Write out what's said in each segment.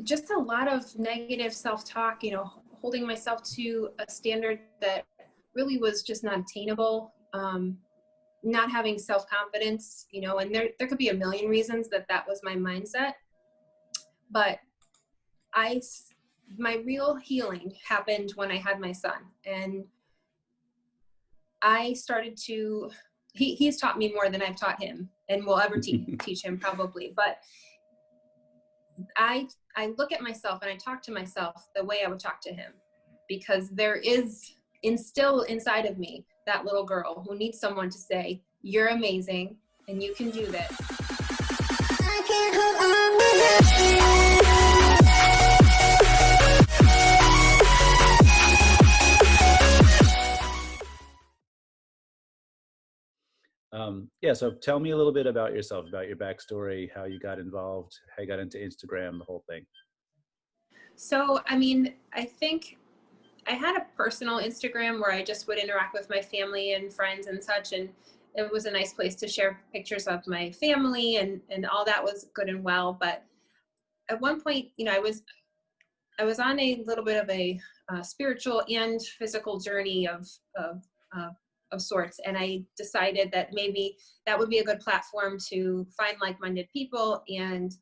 just a lot of negative self-talk, you know, holding myself to a standard that really was just not attainable, not having self-confidence, you know, and there could be a million reasons that was my mindset. But my real healing happened when I had my son, and I started to, he's taught me more than I've taught him and will ever teach him probably. But I look at myself and I talk to myself the way I would talk to him, because there is still inside of me that little girl who needs someone to say, you're amazing and you can do this. I can't hold on with it. Yeah, so tell me a little bit about yourself, about your backstory, how you got involved, how you got into Instagram, the whole thing. So, I mean, I think I had a personal Instagram where I just would interact with my family and friends and such, and it was a nice place to share pictures of my family, and all that was good and well. But at one point, you know, I was on a little bit of a spiritual and physical journey of sorts, and I decided that maybe that would be a good platform to find like-minded people and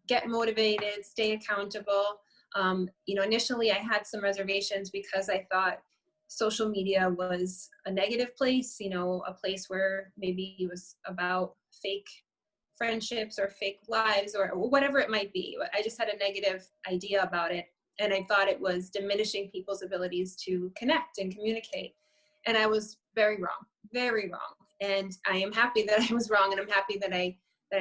get motivated, stay accountable. You know, initially I had some reservations because I thought social media was a negative place, you know, a place where maybe it was about fake friendships or fake lives or whatever it might be. I just had a negative idea about it, and I thought it was diminishing people's abilities to connect and communicate. And I was very wrong, very wrong. And I am happy that I was wrong, and I'm happy that I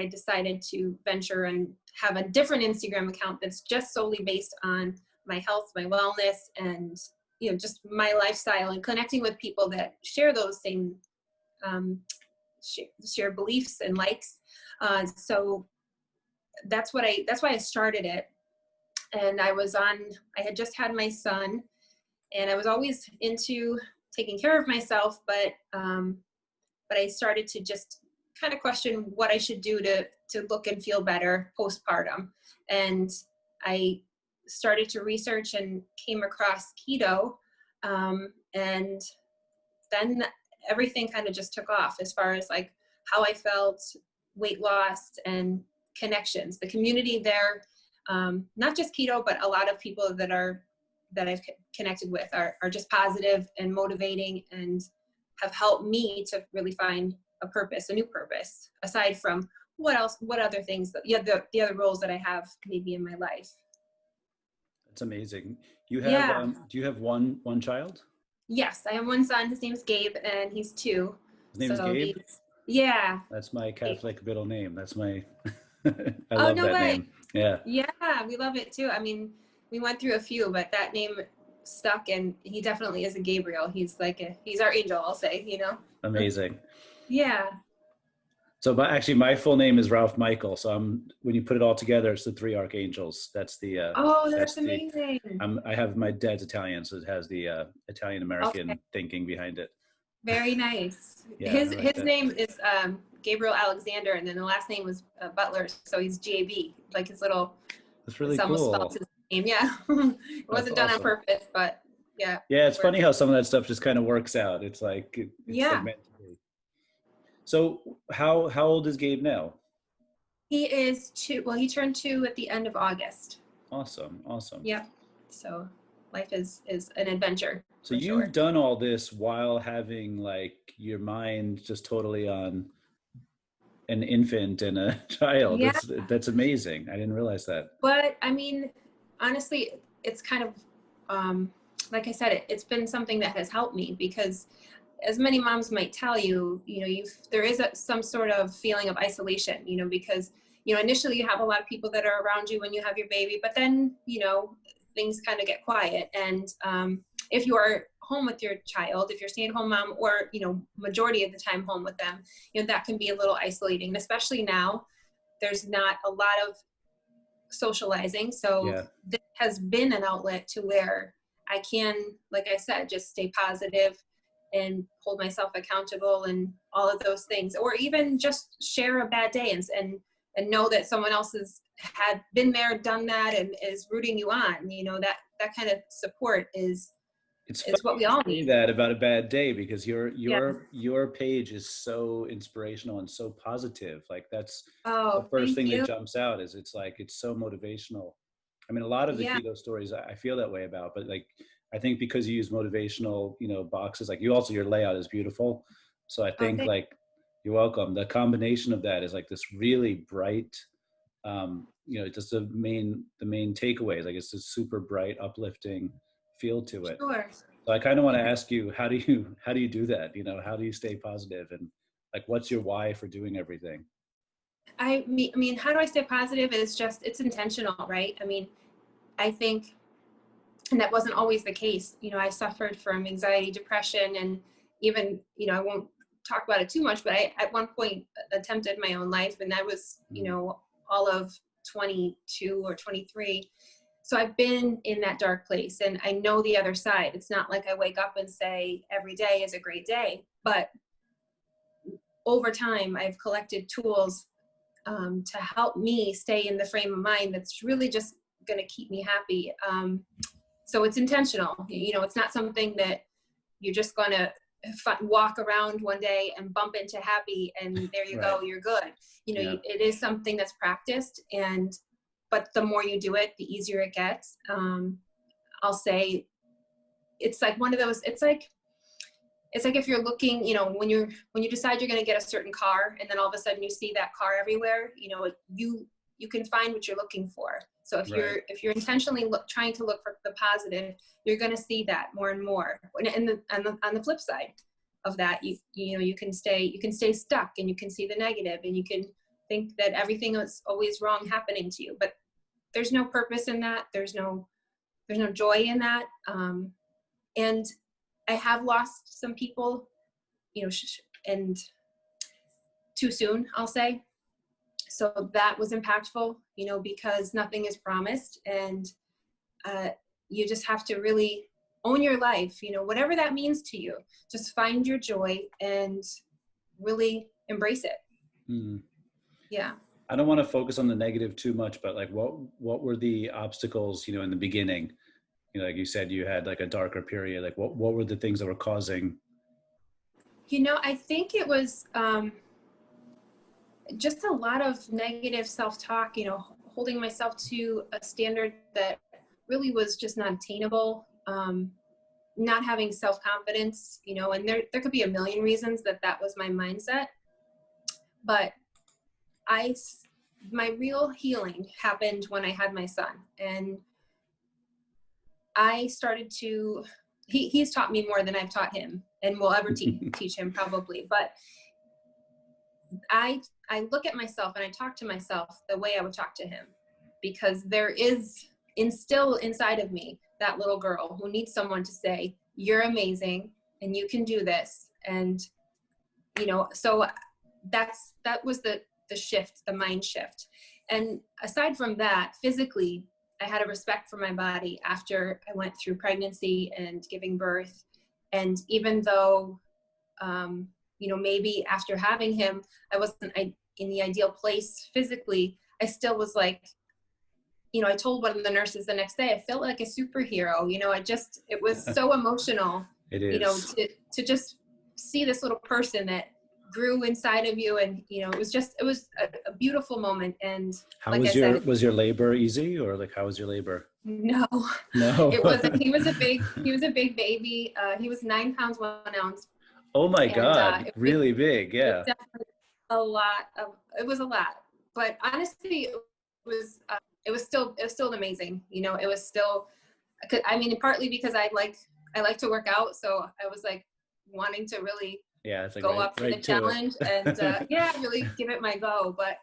decided to venture and have a different Instagram account that's just solely based on my health, my wellness, and, you know, just my lifestyle, and connecting with people that share those same share beliefs and likes. So that's why I started it. And I had just had my son, and I was always into taking care of myself, but I started to just kind of question what I should do to look and feel better postpartum. And I started to research and came across keto. And then everything kind of just took off as far as like how I felt, weight loss, and connections. The community there, not just keto, but a lot of people that I've connected with are just positive and motivating, and have helped me to really find a purpose, a new purpose, aside from what other things, the other roles that I have maybe in my life. That's amazing. You have, do you have one child? Yes, I have one son. His name's Gabe, and he's 2. His name is Gabe? Yeah. That's my Catholic middle name. That's my, I love that name. Yeah. Yeah, we love it too. I mean, we went through a few, but that name stuck, and he definitely is a Gabriel. He's he's our angel, I'll say, you know? Amazing. Yeah. So my full name is Ralph Michael. So when you put it all together, it's the 3 archangels. That's the, that's amazing. I have, my dad's Italian, so it has the Italian-American thinking behind it. Very nice. Yeah, his name is Gabriel Alexander, and then the last name was Butler, so he's JB, like his little. That's really cool. Spelled his name. Yeah, it wasn't done on purpose, but yeah. Yeah, it's funny how some of that stuff just kind of works out. It's like it's like meant to be. So how old is Gabe now? He is 2. Well, he turned 2 at the end of August. Awesome. Yeah. So life is an adventure. So you've done all this while having like your mind just totally on an infant and a child. Yeah. That's amazing. I didn't realize that. But I mean, honestly, it's kind of, like I said, it's been something that has helped me, because as many moms might tell you, you know, there is some sort of feeling of isolation, you know, because, you know, initially you have a lot of people that are around you when you have your baby, but then, you know, things kind of get quiet. And if you are home with your child, if you're stay-at-home mom, or, you know, majority of the time home with them, you know, that can be a little isolating. And especially now, there's not a lot of socializing. So this has been an outlet to where I can, like I said, just stay positive and hold myself accountable and all of those things, or even just share a bad day and and know that someone else had been there, done that, and is rooting you on. You know, that kind of support is funny what we you all say need. that about a bad day, because Yeah. your page is so inspirational and so positive. Like that's the Oh, first thank thing that you. jumps out, is it's like it's so motivational. I mean, a lot of the Yeah. keto stories I feel that way about, but like I think because you use motivational, boxes, like you also, your layout is beautiful. So I Oh, think thank like, you're welcome. The combination of that is like this really bright, just the main takeaway, like it's a super bright, uplifting feel to it. Sure. So I kind of want to ask you, how do you do that? How do you stay positive, and like, what's your why for doing everything? I mean, how do I stay positive? It's intentional, right? I mean, I think, and that wasn't always the case. You know, I suffered from anxiety, depression, and even, I won't talk about it too much, but I at one point attempted my own life, and that was, all of 22 or 23. So I've been in that dark place, and I know the other side. It's not like I wake up and say every day is a great day, but over time I've collected tools to help me stay in the frame of mind that's really just going to keep me happy. So it's intentional. It's not something that you're just going to walk around one day and bump into happy and there you Right. go, you're good. Yeah. It is something that's practiced, but the more you do it, the easier it gets. I'll say it's like one of those, it's like if you're looking, when you decide you're going to get a certain car, and then all of a sudden you see that car everywhere, you can find what you're looking for. So if Right. you're intentionally trying to look for the positive, you're going to see that more and more. And on the flip side of that, you can stay stuck, and you can see the negative, and you can think that everything is always wrong happening to you. But there's no purpose in that. There's no joy in that. And I have lost some people, and too soon, I'll say. So that was impactful, because nothing is promised, and you just have to really own your life, whatever that means to you. Just find your joy and really embrace it. Hmm. Yeah. I don't want to focus on the negative too much, but like, what were the obstacles, in the beginning? Like you said, you had like a darker period. Like, what were the things that were causing? I think it was just a lot of negative self-talk, holding myself to a standard that really was just not attainable. Not having self-confidence, and there could be a million reasons that was my mindset. But my real healing happened when I had my son, and I started to, he's taught me more than I've taught him, and will ever teach him probably. But I look at myself and I talk to myself the way I would talk to him, because there is still inside of me that little girl who needs someone to say, you're amazing and you can do this. And, so that was the shift, the mind shift. And aside from that, physically, I had a respect for my body after I went through pregnancy and giving birth. And even though, maybe after having him, I wasn't in the ideal place physically, I still was like, I told one of the nurses the next day, I felt like a superhero. It was so emotional, It is. to just see this little person that grew inside of you. And, it was a beautiful moment. And How like I was said, was your labor easy, or like, how was your labor? no, No. it wasn't. He was a big baby. He was 9 pounds, 1 ounce. Oh my And God. Really big. it was Yeah. definitely it was a lot, but honestly, it was still amazing. It was still, I mean, partly because I like to work out. So I was like wanting to really Yeah. It's like go right, up to the right to challenge and, it. yeah, really give it my go. But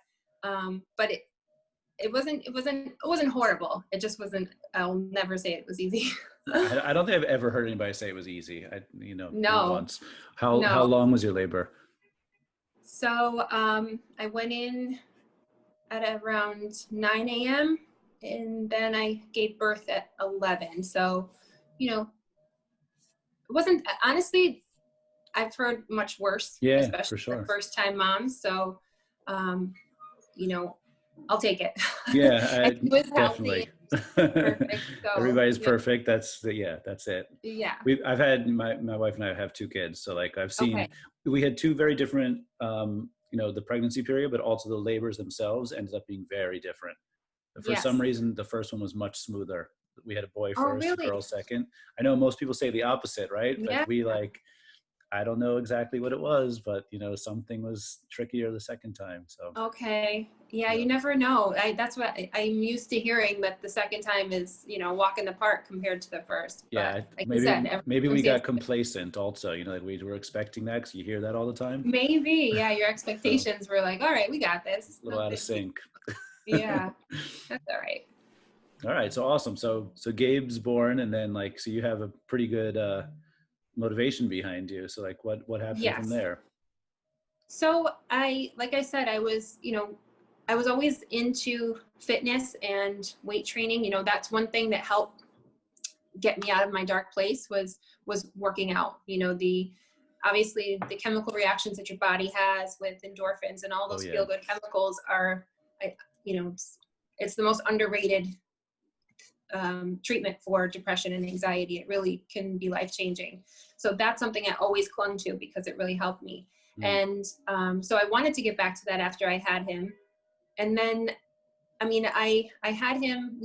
it wasn't horrible. It just wasn't, I'll never say it was easy. I don't think I've ever heard anybody say it was easy. Maybe No, once. How no. long was your labor? So, I went in at around 9 a.m. and then I gave birth at 11. So, it wasn't, honestly, I've heard much worse, Yeah, especially for for sure. first time moms. So, um, I'll take it. Yeah, And he was healthy definitely. and perfect. So, Everybody's perfect. Yeah, that's it. yeah. I've had my wife and I have two kids. So like I've Okay. seen, we had two very different, the pregnancy period, but also the labors themselves ended up being very different. For some Yes. reason, the first one was much smoother. We had a boy Oh, first, a really? girl second. I know most people say the opposite, right? But Yeah. we like, I don't know exactly what it was, but something was trickier the second time. So, Okay. Yeah, yeah. you never know. That's what I'm used to hearing, that the second time is, walk in the park compared to the first. But Yeah, like you said, maybe we got circumstances. complacent also, like we were expecting that because you hear that all the time. Maybe, yeah, your So expectations were like, all right, we got this. a little No out of big deal. sync. Yeah, that's all right. All right, so awesome. So Gabe's born, and then like so you have a pretty good motivation behind you. So like what happened from Yes. there? So like I said, I was always into fitness and weight training. That's one thing that helped get me out of my dark place was working out. The obviously the chemical reactions that your body has with endorphins and all Oh those yeah. feel good chemicals are, I- you know, it's the most underrated treatment for depression and anxiety. It really can be life changing. So that's something I always clung to because it really helped me. Mm. And so I wanted to get back to that after I had him. And then, I mean, I had him.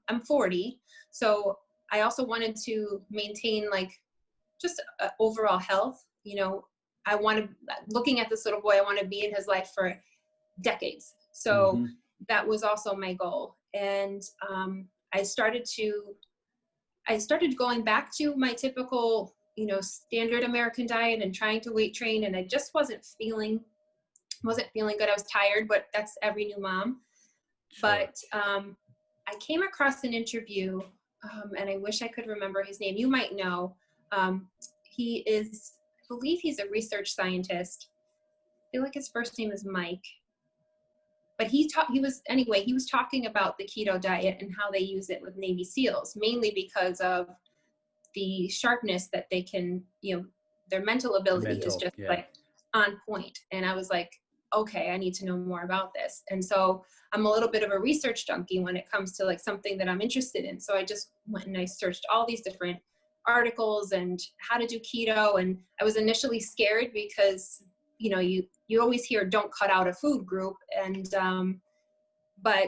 I'm 40, so I also wanted to maintain like just overall health. I wanted, looking at this little boy, I want to be in his life for decades. So Hmm. that was also my goal. And I started going back to my typical, standard American diet and trying to weight train. And I just wasn't feeling good. I was tired, but that's every new mom. Sure. But I came across an interview, and I wish I could remember his name. You might know. I believe he's a research scientist. I feel like his first name is Mike. But he was talking about the keto diet and how they use it with Navy SEALs, mainly because of the sharpness that they can, their mental ability is Mental. just Yeah. like on point. And I was like, okay, I need to know more about this. And so I'm a little bit of a research junkie when it comes to like something that I'm interested in. So I just went and I searched all these different articles and how to do keto. And I was initially scared because, you always hear don't cut out a food group. And, but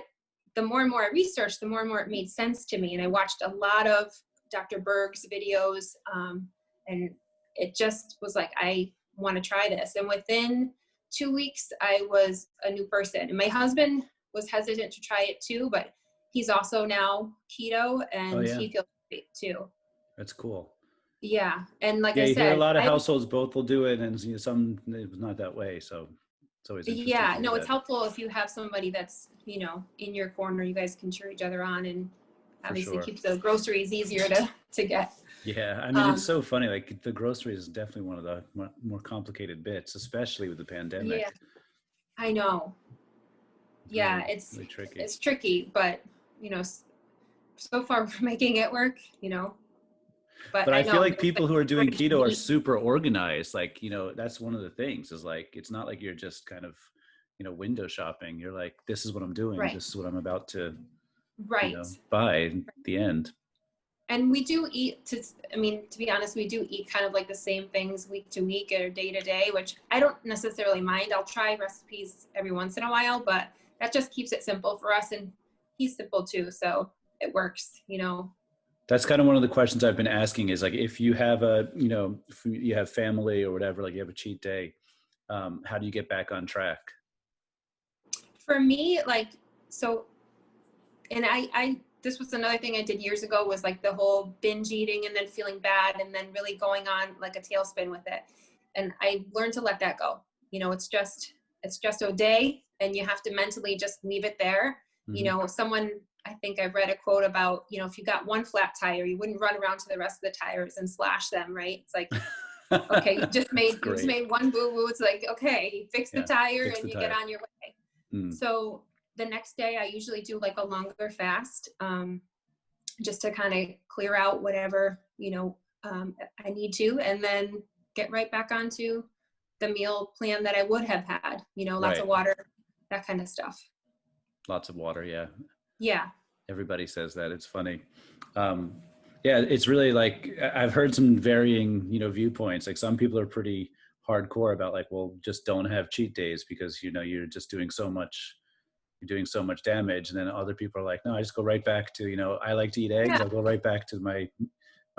the more and more I researched, the more and more it made sense to me. And I watched a lot of Dr. Berg's videos, and it just was like, I want to try this. And within 2 weeks, I was a new person. And my husband was hesitant to try it too, but he's also now keto Oh and yeah. he feels great too. That's cool. Yeah. And like Yeah, I you hear a said, lot of households both will do it, and some it's not that way. So it's always interesting to hear no, it's that. helpful if you have somebody that's, in your corner. You guys can cheer each other on, and For obviously sure. keep the groceries easier to get. Yeah, I mean, it's Um, so funny. Like the groceries is definitely one of the more complicated bits, especially with the pandemic. yeah, I know. It's Yeah, really, it's really tricky. it's tricky, but so far we're making it work. But But I I feel know like there's like people who are doing urgent keto are need. super organized. Like, that's one of the things is like, it's not like you're just kind of, window shopping. You're like, this is what I'm doing. Right, This is what I'm about to, right. buy in the end. And we do eat to be honest, we do eat kind of like the same things week to week or day to day, which I don't necessarily mind. I'll try recipes every once in a while, but that just keeps it simple for us. And he's simple too, so it works. That's kind of one of the questions I've been asking is like, if you have if you have family or whatever, like you have a cheat day, how do you get back on track? For me, like, so, and I this was another thing I did years ago, was like the whole binge eating and then feeling bad and then really going on like a tailspin with it. And I learned to let that go. It's just a day, and you have to mentally just leave it there. Hmm. Someone, I think I've read a quote about, if you got one flat tire, you wouldn't run around to the rest of the tires and slash them, right? It's like, okay, That's you just great. made one boo-boo. It's like, okay, you fix the Yeah, tire fix the and you get tire. on your way. Mm. So the next day I usually do like a longer fast, just to kind of clear out whatever, I need to, and then get right back onto the meal plan that I would have had, lots Right. of water, that kind of stuff. Lots of water. Yeah. Yeah. Everybody says that. It's funny. Um, yeah, it's really like I've heard some varying, viewpoints. Like some people are pretty hardcore about like, well, just don't have cheat days because you're just doing so much. You're doing so much damage, and then other people are like, no, I just go right back to I like to eat eggs. Yeah. I'll go right back to my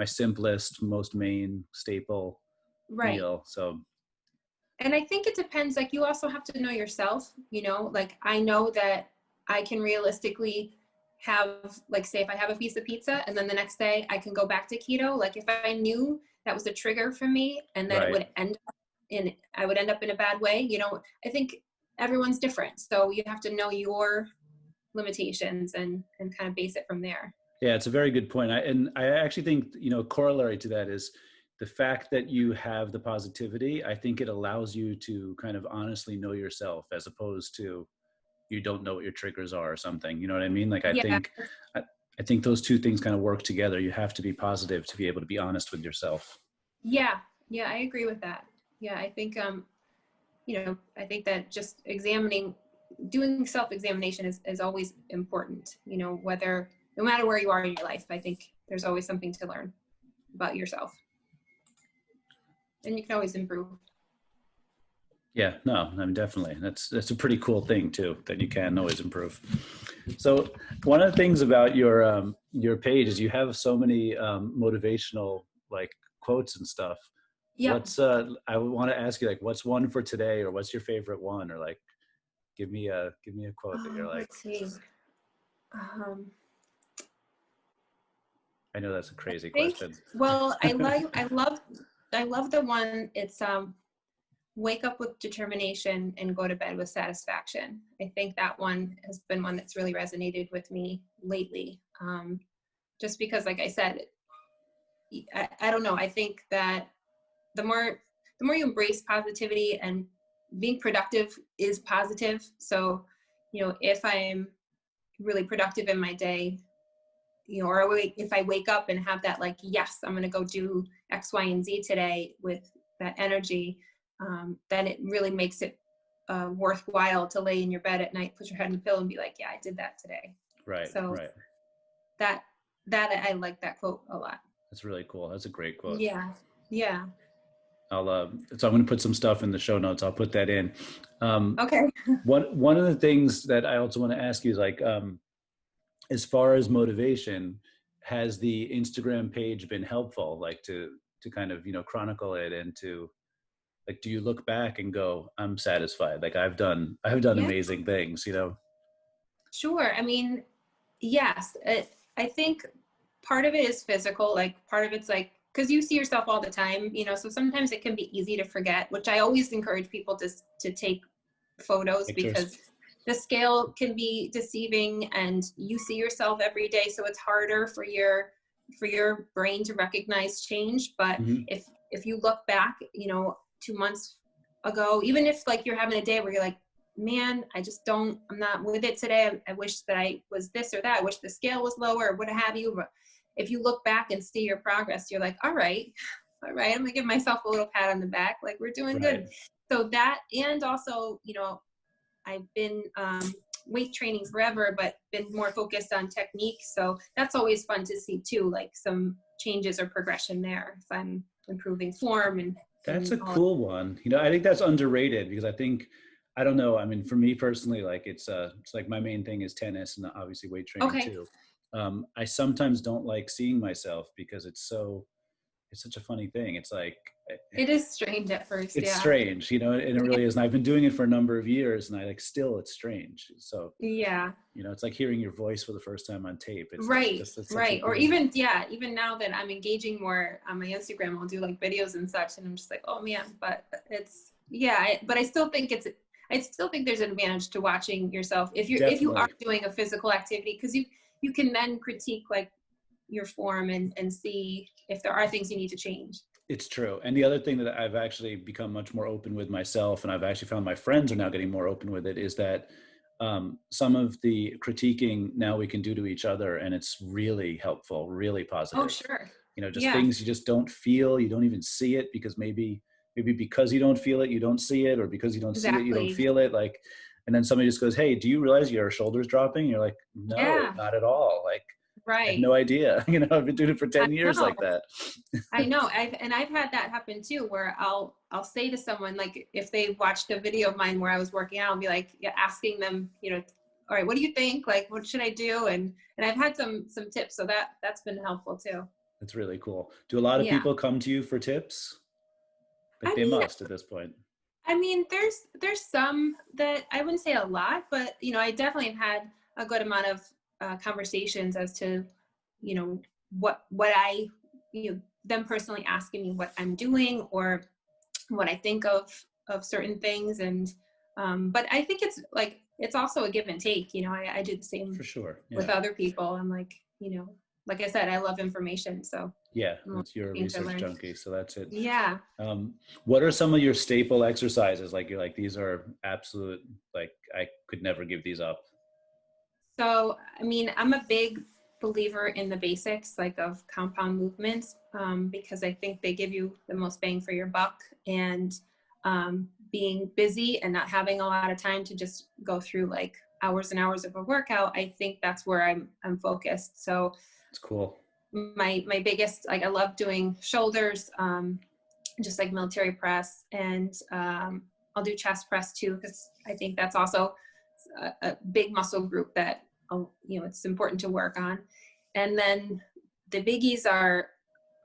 simplest, most main staple Right. meal. So And I think it depends. Like you also have to know yourself, like I know that I can realistically have, like, say if I have a piece of pizza and then the next day I can go back to keto. Like if I knew that was a trigger for me and that it right. would I would end up in a bad way, I think everyone's different. So you have to know your limitations and kind of base it from there. Yeah, it's a very good point. I actually think, corollary to that is the fact that you have the positivity. I think it allows you to kind of honestly know yourself as opposed to you don't know what your triggers are or something. You know what I mean? Like, Yeah. I, I think those two things kind of work together. You have to be positive to be able to be honest with yourself. Yeah. Yeah. I agree with that. Yeah. I think, I think that just doing self-examination is always important, no matter where you are in your life. I think there's always something to learn about yourself and you can always improve. Yeah, no, I mean, definitely. That's a pretty cool thing too, that you can always improve. So one of the things about your page is you have so many motivational like quotes and stuff. Yep. I want to ask you like, what's one for today, or what's your favorite one, or like, give me a quote that you're like. Let's see. Um, I know that's a I crazy think, question. well, I love the one. It's, wake up with determination and go to bed with satisfaction. I think that one has been one that's really resonated with me lately. Just because, like I said, I don't know. I think that the more you embrace positivity, and being productive is positive. So, if I'm really productive in my day, or if I wake up and have that, like, yes, I'm going to go do X, Y, and Z today with that energy, then it really makes it worthwhile to lay in your bed at night, put your head in the pillow and be like, yeah, I did that today. Right, So right. that I like that quote a lot. That's really cool. That's a great quote. Yeah. Yeah. So I'm going to put some stuff in the show notes. I'll put that in. Okay. One of the things that I also want to ask you is like, as far as motivation, has the Instagram page been helpful, like to kind of chronicle it, and to like, do you look back and go, I'm satisfied, like I've done Yeah. amazing things, Sure. I mean, yes. I think part of it is physical. Like part of it's like, because you see yourself all the time, so sometimes it can be easy to forget, which I always encourage people to take photos, pictures. because the scale can be deceiving and you see yourself every day. So it's harder for your brain to recognize change. But Mm-hmm. if you look back, 2 months ago, even if like you're having a day where you're like, man, I'm not with it today. I wish that I was this or that. I wish the scale was lower or what have you. But if you look back and see your progress, you're like, all right, I'm gonna give myself a little pat on the back. Like we're doing Right. good. So that, and also, I've been weight training forever, but been more focused on technique. So that's always fun to see too, like some changes or progression there if I'm improving form That's a and all. cool one. I think that's underrated because I don't know. I mean, for me personally, like it's like my main thing is tennis and obviously weight training Okay. too. I sometimes don't like seeing myself because it's such a funny thing. It's like, It is strange at first. it's Yeah. strange, and it really is. And I've been doing it for a number of years, and I like still, it's strange. So, Yeah. it's like hearing your voice for the first time on tape. It's Right. just it's such a Right. Or beautiful. even now that I'm engaging more on my Instagram, I'll do like videos and such, and I'm just like, oh man. But it's, yeah. But I still think there's an advantage to watching yourself if you are Definitely. doing a physical activity, because you can then critique like your form and see if there are things you need to change. It's true. And the other thing that I've actually become much more open with myself, and I've actually found my friends are now getting more open with it, is that some of the critiquing now we can do to each other, and it's really helpful, really Oh, positive. sure. Just Yeah. things you just don't feel, you don't even see it, because maybe because you don't feel it, you don't see it, or because you don't see it, you don't Exactly. feel it. Like, And then somebody just goes, hey, do you realize your shoulder's dropping? You're like, no, Yeah, not at all. Like, I had right. no idea. I've been doing it for I 10 years know. like that. I know. I've had that happen too, where I'll say to someone, like, if they watched a video of mine where I was working out, I'll be like, yeah, asking them, all right, what do you think? Like, what should I do? And I've had some tips, so that's been helpful too. That's really cool. Do a lot of Yeah. people come to you for tips? Like I they mean, must at this point. there's some that I wouldn't say a lot, but I definitely have had a good amount of conversations as to, what I, them personally asking me what I'm doing or what I think of certain things, and but I think it's also a give and take. I do the same For sure. with Yeah. other people. I'm like, like I said, I love information, so Yeah. I'm always You're a looking to research learn. junkie. So that's it. Yeah. What are some of your staple exercises? Like you're like, these are absolute, like I could never give these up. So, I'm a big believer in the basics, like of compound movements, because I think they give you the most bang for your buck. And being busy and not having a lot of time to just go through like hours and hours of a workout, I think that's where I'm focused. So It's cool. my biggest, like, I love doing shoulders, just like military press, and I'll do chest press too, because I think that's also a big muscle group that it's important to work on. And then the biggies are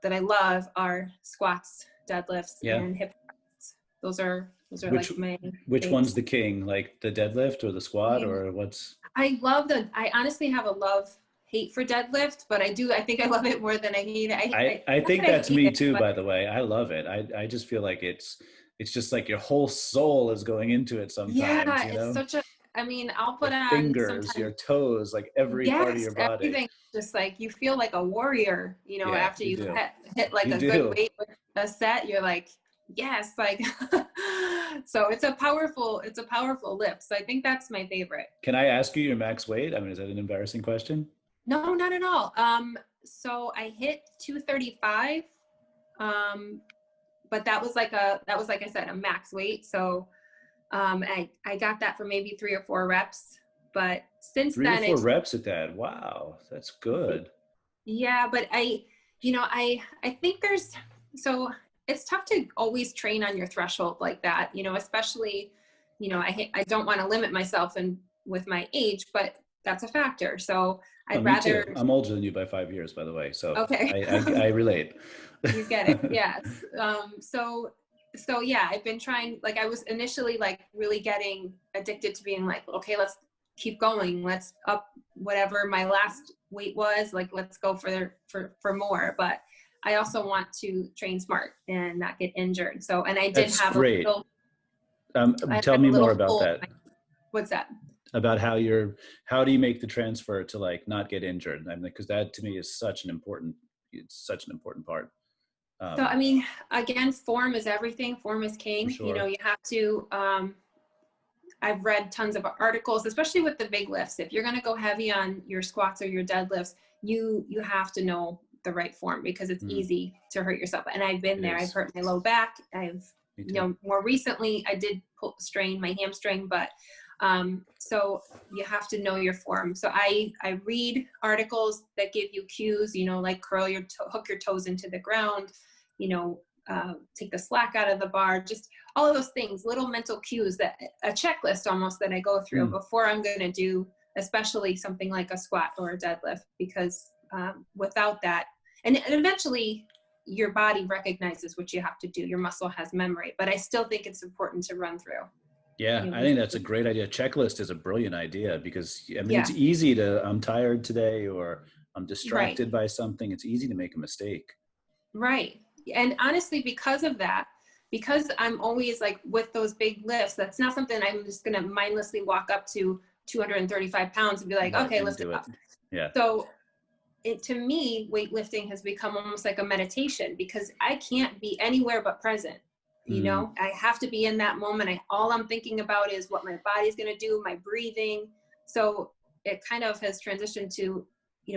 that I love are squats, deadlifts, Yeah. and hip thrusts. Those are Which like my which things. one's the king? Like the deadlift or the squat or what's? I honestly have a love hate for deadlift, but I think I love it more than I hate it. I Not think that I that's hate me it, too, but by the way. I love it. I just feel like it's just like your whole soul is going into it sometimes, yeah, it's such a, I'll Your put on fingers, sometimes. your toes, like every part of Yes, your body. everything. Just like you feel like a warrior, Yeah, after you you do. hit like You a good do. weight with a set, you're like, yes, like so it's a powerful lift. So I think that's my favorite. Can I ask you your max weight? I mean, is that an embarrassing question? No, not at all. So I hit 235. Um, but that was like I said, a max weight. So I got that for maybe 3 or 4 reps. But since Three or then four it's reps at that. Wow, that's good. Yeah, but I think so it's tough to always train on your threshold like that, especially, I don't want to limit myself and with my age, but that's a factor. So Oh, I'd me rather, too. I'm older than you by 5 years, by the way. So okay, I relate. you get it. Yes. So yeah, I've been trying, like, I was initially like really getting addicted to being like, okay, let's keep going. Let's up whatever my last weight was. Like, let's go for more. But I also want to train smart and not get injured. So, and I did That's have a great. little, I Tell have a me more little about hole. that. What's that? About how do you make the transfer to like not get injured? I mean, because that to me is it's such an important part. So, Um, again, form is everything. Form is for king. sure. You have to, I've read tons of articles, especially with the big lifts. If you're going to go heavy on your squats or your deadlifts, you have to know the right form, because it's Mm, easy to hurt yourself. And I've been it there. I've is. hurt my low back. Me too. More recently I did strain my hamstring, but so you have to know your form. So I read articles that give you cues, like hook your toes into the ground, take the slack out of the bar, just all of those things, little mental cues, that a checklist almost that I go through Mm, before I'm going to do, especially something like a squat or a deadlift, because without that, and eventually your body recognizes what you have to do. Your muscle has memory, but I still think it's important to run through. yeah, I think that's a great idea. Checklist is a brilliant idea because I mean, Yeah, it's easy I'm tired today or I'm right, distracted by something. It's easy to make a mistake. right. And honestly, because of that, because I'm always like with those big lifts, that's not something I'm just going to mindlessly walk up to 235 pounds and be like, Right. okay, And lift it do it. up. Yeah. So to me, weightlifting has become almost like a meditation, because I can't be anywhere but present. Mm, I have to be in that moment. All I'm thinking about is what my body's going to do, my breathing. So it kind of has transitioned to,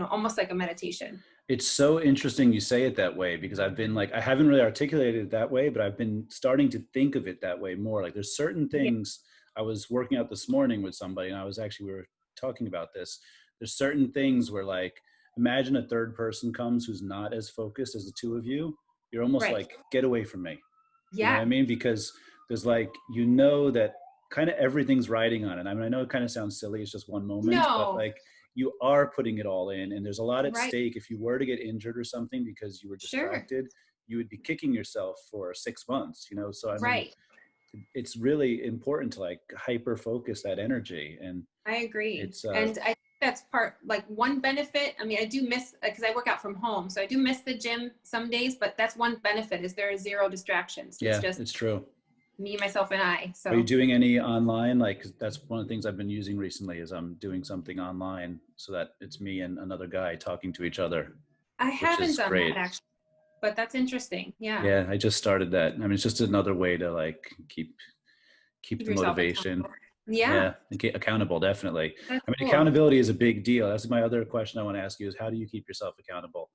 almost like a meditation. it's so interesting you say it that way because I've been like, I haven't really articulated it that way, but I've been starting to think of it that way more. Like there's certain Yeah. things I was working out this morning with somebody, and we were talking about this. There's certain things where, like, imagine a third person comes who's not as focused as the two of you. You're almost Right. like, get away from me. You know what Yeah. I mean? Because there's like, you know, that kind of everything's riding on it. I mean, I know it kind of sounds silly. It's just one moment, but No. like, you are putting it all in, and there's a lot at Right. stake. If you were to get injured or something because you were Sure. distracted, you would be kicking yourself for 6 months, you know? So, I mean, Right. it's really important to like hyper focus that energy. And I agree. it's, And I think that's part, like one benefit. I mean, I do miss, because I work out from home, so I do miss the gym some days, but that's one benefit, is there are zero distractions. It's yeah, just it's true. me, myself, and I. Are you So doing any online? Like, 'cause that's one of the things I've been using recently, is I'm doing something online so that it's me and another guy talking to each other, I which haven't is done that great. actually, but that's interesting. Yeah. Yeah, I just started that. I mean, it's just another way to like keep Keep the yourself motivation. accountable. Yeah. Yeah, and accountable, definitely. That's I mean, cool. accountability is a big deal. That's my other question I want to ask you, is how do you keep yourself accountable?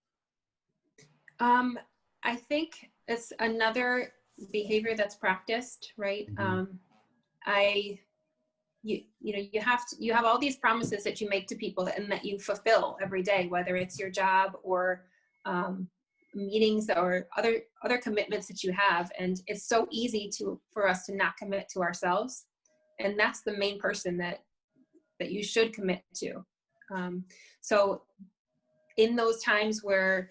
Um, I think it's another behavior that's practiced, right? Hmm. I you know, you have all these promises that you make to people and that you fulfill every day, whether it's your job or um, meetings or other commitments that you have. And it's so easy for us to not commit to ourselves, and that's the main person that you should commit to. um, so in those times where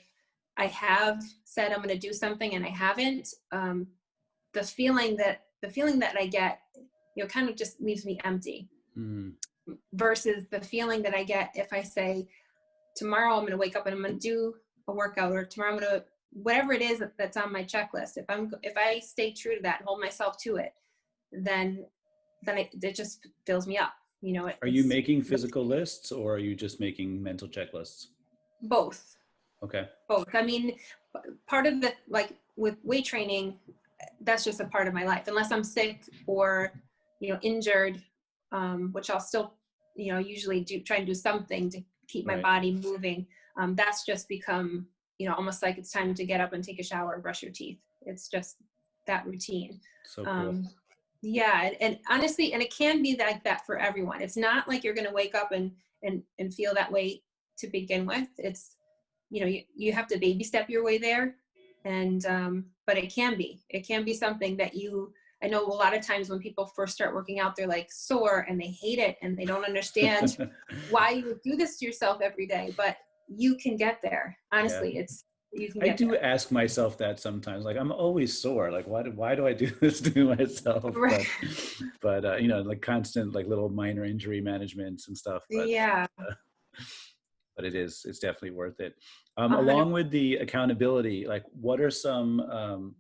I have said I'm going to do something and I haven't, the feeling that I get, you know, kind of just leaves me empty, Mm, versus the feeling that I get if I say, tomorrow I'm going to wake up and I'm going to do a workout, or tomorrow I'm going to, whatever it is that's on my checklist. If I stay true to that and hold myself to it, then it just fills me up. You know, are you it's making physical lists, or are you just making mental checklists? both. Okay. Both. I mean, part of the, like with weight training, that's just a part of my life. Unless I'm sick or, you know, injured, which I'll still, you know, usually try and do something to keep my Right. body moving. That's just become, you know, almost like it's time to get up and take a shower, brush your teeth. It's just that routine. So cool. Um, yeah, and honestly, and it can be like that for everyone. It's not like you're going to wake up and feel that way to begin with. It's, you know, you have to baby step your way there. And but it can be something that I know a lot of times when people first start working out, they're like sore and they hate it and they don't understand why you would do this to yourself every day, but you can get there. Yeah. Honestly, you can I get do there. ask myself that sometimes. Like, I'm always sore. Like, why do I do this to myself? Right. But you know, like constant, like little minor injury managements and stuff. Yeah. Uh, but it's definitely worth it. 100. Along with the accountability, like, what are some,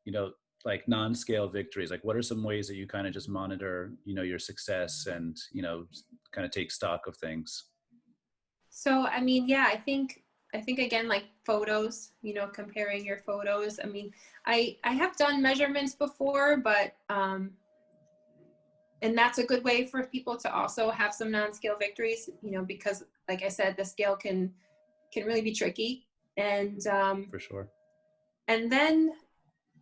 you know, like non-scale victories? Like, what are some ways that you kind of just monitor, you know, your success and, you know, kind of take stock of things? So, I mean, yeah, I think again, like photos, you know, comparing your photos. I mean, I have done measurements before, but and that's a good way for people to also have some non-scale victories, you know, because like I said, the scale can really be tricky. And For sure. and then,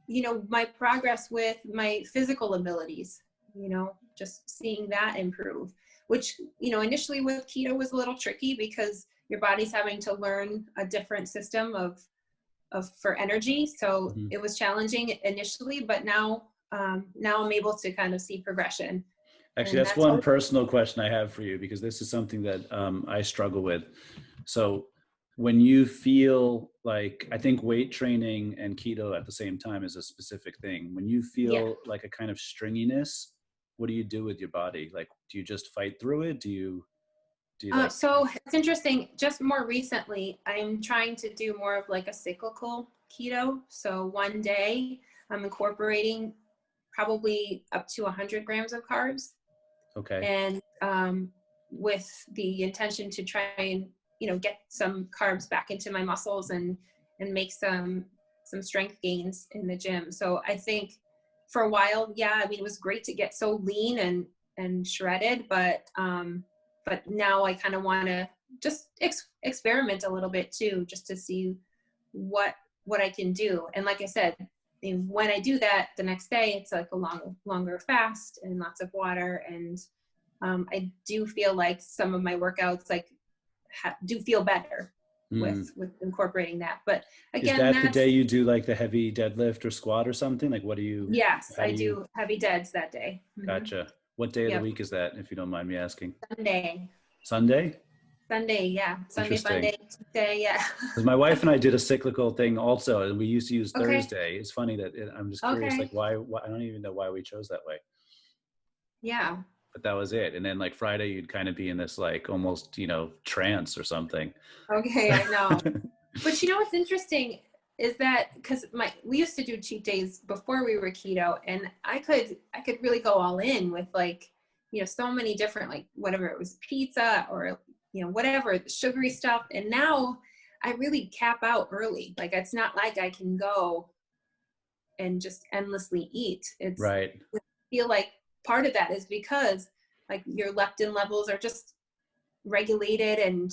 you know, my progress with my physical abilities, you know, just seeing that improve, which, you know, initially with keto was a little tricky because your body's having to learn a different system of for energy. So Mhm. it was challenging initially, but now I'm able to kind of see progression. Actually, And that's that's one hope. personal question I have for you, because this is something that I struggle with. So, when you feel like, I think weight training and keto at the same time is a specific thing. When you Yeah. feel like a kind of stringiness, what do you do with your body? Like, do you just fight through it? Do you like? So it's interesting. Just more recently, I'm trying to do more of like a cyclical keto. So one day I'm incorporating probably up to 100 grams of carbs, Okay. and with the intention to try and, you know, get some carbs back into my muscles and make some strength gains in the gym. So I think for a while, yeah, I mean, it was great to get so lean and shredded, but now I kind of want to just experiment a little bit too, just to see what what I can do. And like I said, and when I do that the next day, it's like a longer fast and lots of water. And I do feel like some of my workouts like do feel better Mm. with incorporating that. But Is again, that the that's, day you do like the heavy deadlift or squat or something? Like what do you, yes, how I do you, do heavy deads that day. gotcha. What day of the Yep. week is that, if you don't mind me asking? Sunday. Sunday? Sunday, yeah. Sunday, Interesting. Monday, Tuesday, yeah. Because my wife and I did a cyclical thing also, and we used to use Okay. Thursday. It's funny that I'm just curious, like Okay. why, I don't even know why we chose that way, Yeah. but that was it. And then like Friday, you'd kind of be in this like almost, trance or something. Okay, I know. But you know what's interesting is that because we used to do cheat days before we were keto, and I could really go all in with like, so many different, like whatever it was, pizza or whatever sugary stuff. And now I really cap out early. Like it's not like I can go and just endlessly eat. Right. I feel like part of that is because like your leptin levels are just regulated, and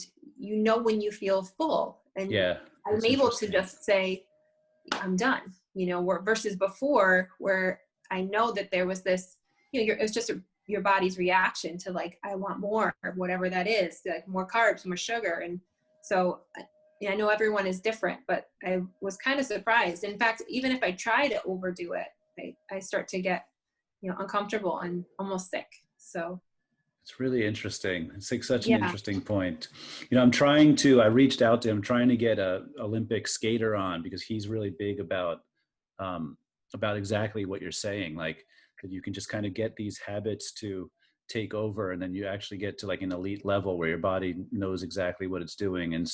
when you feel full, and Yeah. I'm That's able to interesting. just say I'm done, versus before where I know that there was this, it's just your body's reaction to like, I want more of whatever that is, like more carbs, more sugar. And so I know everyone is different, but I was kind of surprised. In fact, even if I try to overdo it, I start to get, uncomfortable and almost sick. So It's really interesting. It's like such an yeah. interesting point. I reached out to him trying to get a Olympic skater on because he's really big about exactly what you're saying. Like that you can just kind of get these habits to take over, and then you actually get to like an elite level where your body knows exactly what it's doing and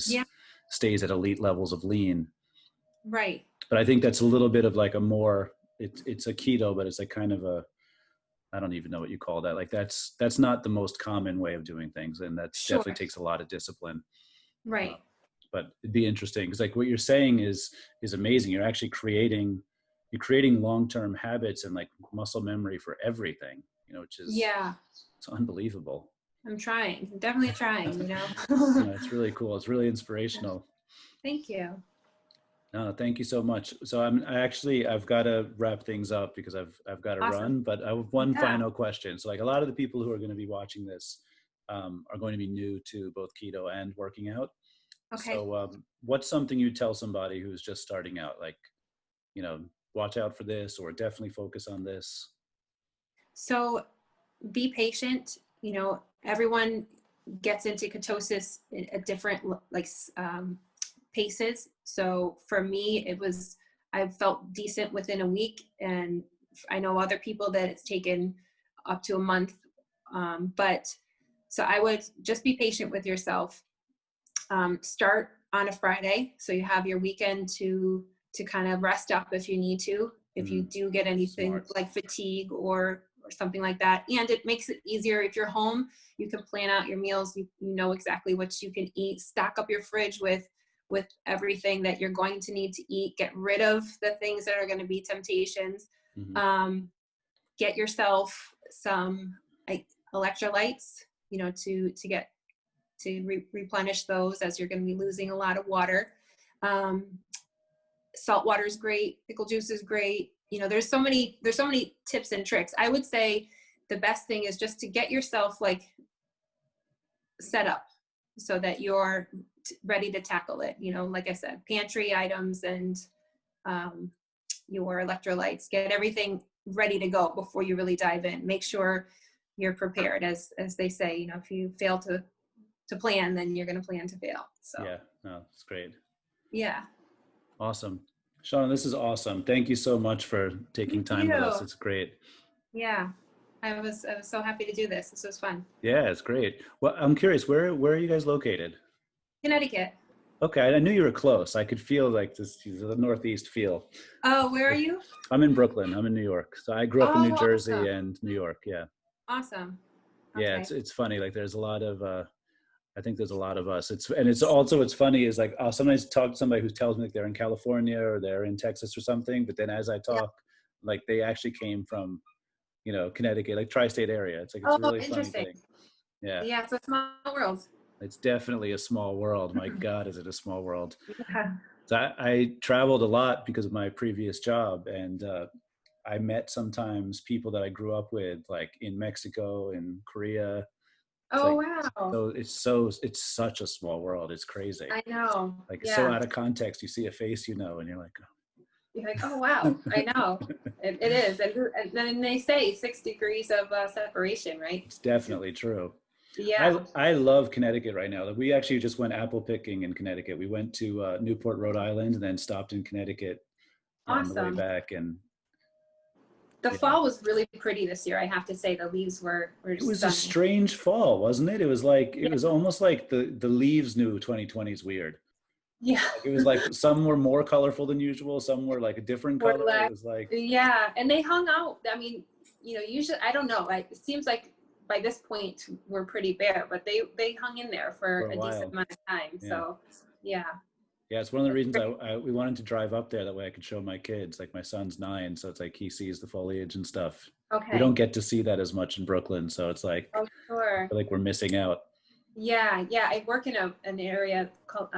Yeah. stays at elite levels of lean. Right. But I think that's a little bit of like a more, it's a keto, but it's like kind of a, I don't even know what you call that. Like that's not the most common way of doing things, and that's definitely Sure. takes a lot of discipline. Uh, Right. but it'd be interesting because like what you're saying is amazing. You're actually creating long-term habits and like muscle memory for everything. Which is Yeah. it's unbelievable. I'm trying. I'm definitely trying. No, it's really cool. It's really inspirational. Thank you. No, thank you so much. So I've got to wrap things up because I've got to Awesome. run, but I have one Yeah. final question. So like a lot of the people who are going to be watching this are going to be new to both keto and working out. Okay. So what's something you tell somebody who's just starting out, like, you know, watch out for this or definitely focus on this? So be patient. Everyone gets into ketosis at different paces. So for me, I felt decent within a week, and I know other people that it's taken up to a month. But so I would just be patient with yourself. Start on a Friday, so you have your weekend to kind of rest up if you need to. If you do get anything Smart. like fatigue or something like that, and it makes it easier if you're home. You can plan out your meals. You know exactly what you can eat. Stock up your fridge with everything that you're going to need to eat. Get rid of the things that are going to be temptations. Mm-hmm. Get yourself some like electrolytes, to replenish those, as you're going to be losing a lot of water. Salt water is great. Pickle juice is great. There's so many tips and tricks. I would say the best thing is just to get yourself like set up so that you're ready to tackle it. Like I said, pantry items and your electrolytes, get everything ready to go before you really dive in. Make sure you're prepared, as they say, if you fail to plan, then you're going to plan to fail. So Yeah, no, it's great. yeah. Awesome. Shauna, this is awesome. Thank you so much for taking Thank time with us. you. It's great. Yeah. I was so happy to do this. This was fun. Yeah, it's great. Well, I'm curious, where are you guys located? Connecticut. Okay, I knew you were close. I could feel like this the Northeast feel. Oh, where are you? I'm in Brooklyn. I'm in New York. So I grew up in New Oh, Jersey awesome. and New York. Yeah. Awesome. Yeah, Okay. it's funny. Like there's a lot of I think there's a lot of us. It's also what's funny is like I'll sometimes talk to somebody who tells me like they're in California or they're in Texas or something, but then as I Yeah. talk, like they actually came from, Connecticut, like tri-state area. It's like it's a Oh, really funny interesting. thing. Yeah. Yeah, it's a small world. It's definitely a small world. My God, is it a small world? Yeah. So I traveled a lot because of my previous job, and I met sometimes people that I grew up with, like in Mexico and Korea. It's Oh, like, wow. it's such a small world. It's crazy. I know. Like so Yeah. out of context, you see a face, and you're like, You're like, oh, wow. I know. It is. And then they say 6 degrees of separation, right? it's definitely true. Yeah. I love Connecticut right now. We actually just went apple picking in Connecticut. We went to Newport, Rhode Island, and then stopped in Connecticut on the way Awesome. back. And The yeah, fall was really pretty this year. I have to say the leaves were it was a stunning. strange fall, wasn't it? It was like, it Yeah. was almost like the leaves knew 2020 is weird. Yeah. Like it was like some were more colorful than usual, some were like a different We're color. It like, was like, yeah. And they hung out. I mean, usually, I don't know. Like, it seems like by this point we're pretty bare, but they hung in there for for a a decent while. amount of time. Yeah. So, yeah. Yeah, it's one of the reasons we wanted to drive up there. That way I could show my kids. Like my son's 9, so it's like he sees the foliage and stuff. We don't Okay. get to see that as much in Brooklyn, so it's like, Oh, I sure. feel like we're missing out. Yeah, yeah. I work in an area called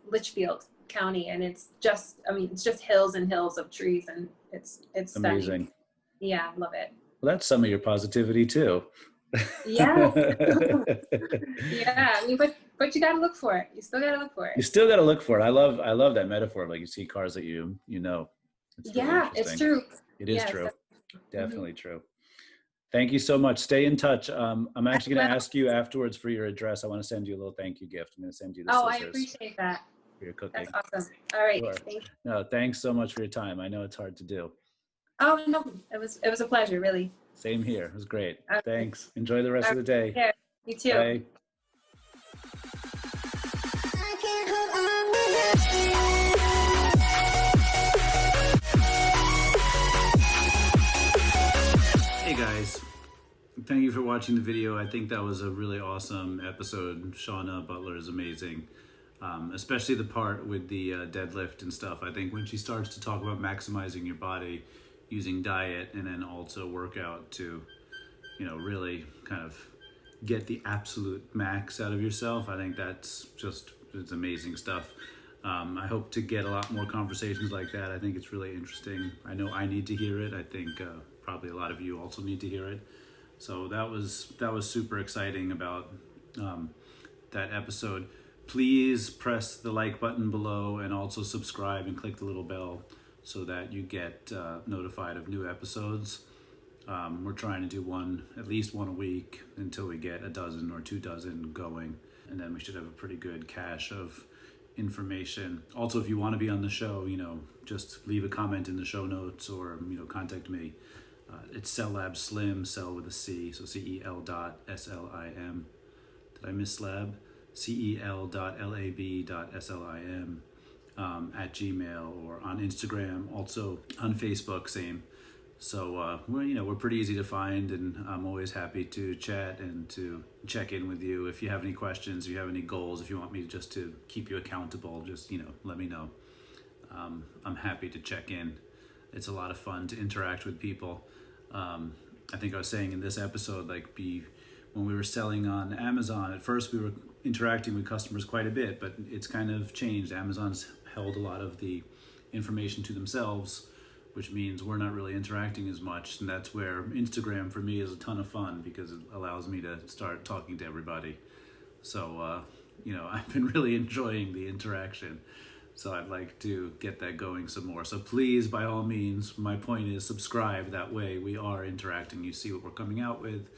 Litchfield County, and it's just, I mean, it's just hills and hills of trees, and it's stunning. Amazing. Yeah, I love it. Well, that's some of your positivity too. Yes. Yeah, I mean, but you gotta look for it. You still gotta look for You it. still got to look for it. I love that metaphor. Like you see cars that you know. It's really Yeah, it's interesting. true. It is Yes. true. Mhm. Definitely true. Thank you so much. Stay in touch. I'm actually going to Well, ask you afterwards for your address. I want to send you a little thank you gift. I'm going to send you the oh, I scissors appreciate that. for your cooking. That's awesome. All right. Sure. Thank you. No, thanks so much for your time. I know it's hard to do. Oh, no, it was a pleasure, really. Same here. It was great. Okay. Thanks. Enjoy the rest All of the day. right. Yeah, you too. Bye. Hey guys, thank you for watching the video. I think that was a really awesome episode. Shauna Butler is amazing, especially the part with the deadlift and stuff. I think when she starts to talk about maximizing your body using diet and then also workout to, really kind of get the absolute max out of yourself, I think it's amazing stuff. I hope to get a lot more conversations like that. I think it's really interesting. I know I need to hear it. I think probably a lot of you also need to hear it. So that was super exciting about that episode. Please press the like button below and also subscribe and click the little bell so that you get notified of new episodes. We're trying to do at least one a week until we get a dozen or 2 dozen going, and then we should have a pretty good cache of information. Also, if you want to be on the show, just leave a comment in the show notes or contact me. It's Cel-Lab Slim, Cel with a C, so CEL.SLIM. Did I miss Lab? CEL.LAB.SLIM at Gmail or on Instagram, also on Facebook, same. So we're pretty easy to find, and I'm always happy to chat and to check in with you. If you have any questions, if you have any goals, if you want me just to keep you accountable, just let me know. I'm happy to check in. It's a lot of fun to interact with people. I think I was saying in this episode, when we were selling on Amazon, at first we were interacting with customers quite a bit, but it's kind of changed. Amazon's held a lot of the information to themselves, which means we're not really interacting as much. And that's where Instagram for me is a ton of fun, because it allows me to start talking to everybody. So, I've been really enjoying the interaction. So I'd like to get that going some more. So please, by all means, my point is subscribe. That way we are interacting. You see what we're coming out with.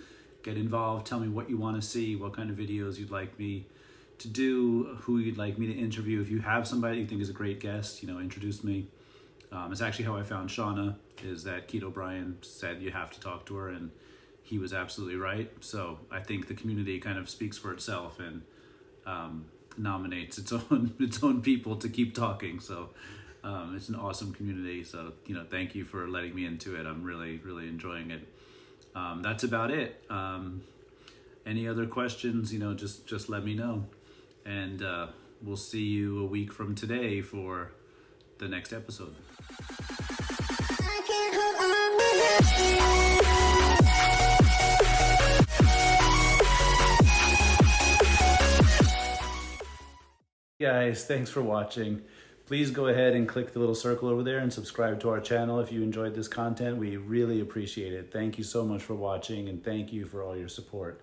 Get involved. Tell me what you want to see, what kind of videos you'd like me to do, who you'd like me to interview. If you have somebody you think is a great guest, introduce me. It's actually how I found Shauna, is that Keto Brian said you have to talk to her, and he was absolutely right. So I think the community kind of speaks for itself and nominates its own people to keep talking. So it's an awesome community. So thank you for letting me into it. I'm really, really enjoying it. That's about it. Any other questions, just let me know, and we'll see you a week from today for the next episode. Guys, thanks for watching. Please go ahead and click the little circle over there and subscribe to our channel if you enjoyed this content. We really appreciate it. Thank you so much for watching, and thank you for all your support.